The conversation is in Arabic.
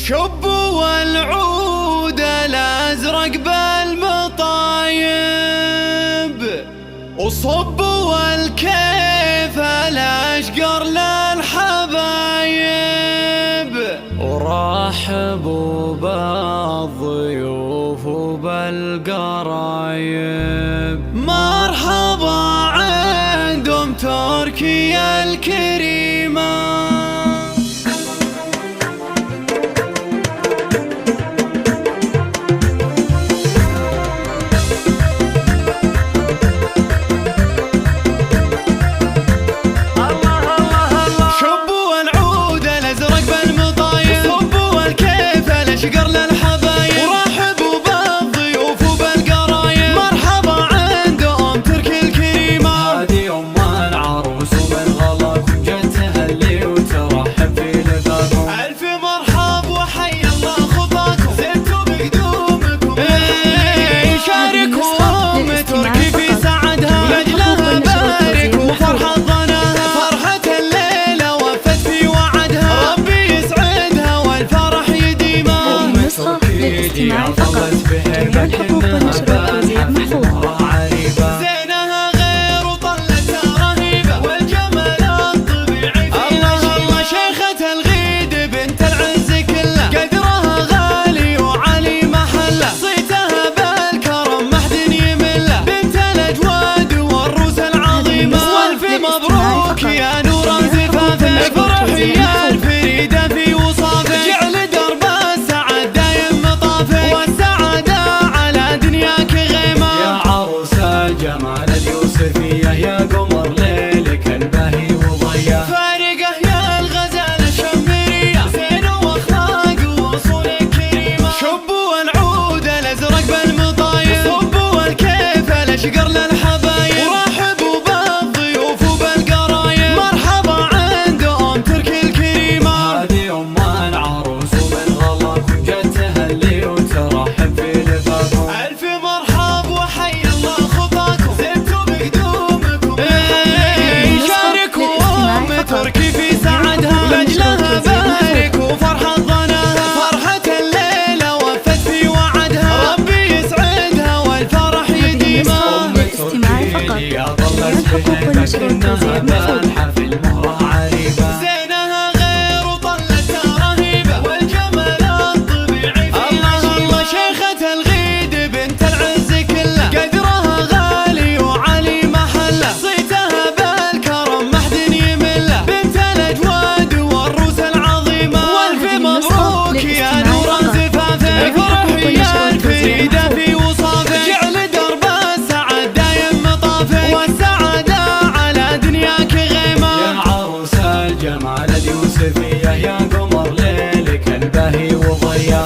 شبوا العود الازرق بالمطايب، وصبوا الكيف الاشقر للحبايب، ورحبوا بالضيوف وبالقرايب. مرحبا عند تركيا الكريمة. الاستماع فقط. جميع الحقوق والنشرات توزيع محفوظ. زينها غير وطلتها رهيبة، والجمال الطبيعي فيها الله. شيخة الغيد بنت العز كله، قدرها غالي وعلي محله. صيتها بالكرم ما حد يمله، بنت الاجواد والروس العظيمة. والف مبروك يا نور زفافه، افرحي يا الفريدة في وصافه. جعل درب السعد دايم مطافه، والسعادة على دنياك غيمة. يا عروس الجمال اليوسفية، يا قمر ليلك الباهي وضيا. فارقة يا الغزالة الشمرية، زين واخلاق واصولك كريمة. شبوا العود الازرق بالمطايب، صبوا الكيف الاشقر للحبايب، ورحبوا بالضيوف وبالقرايب. مرحبا عند تركي الكريمة. هذه العروس ومن غلا كنجتها اللي وترحب في لفافهم. الف مرحب وحي الله خطاكم، زدتوا بقدومكم. شاركوا تركي في سعدها، لاجلها بارك وفرحة ظناها. فرحة الليلة وفت في وعدها، ربي يسعدها والفرح يديمها. الاستماع فقط. جميع الحقوق والنشرات توزيع محفوظ. في المهرة عريبة. زينها غير وطلتها رهيبة، والجمال الطبيعي فيها الله. شيخة الغيد بنت العز كله، قدرها غالي وعلي محله. صيتها بالكرم ما حد يمله، بنت الاجواد والروس العظيمة. والف مبروك يا نور زفافه، افرحي يا الفريدة في وصافه. جعل درب السعد دايم مطافه، والسعادة على دنياك غيمة. يا عروس الجمال اليوسفية، يا قمر ليلك الباهي وضيا.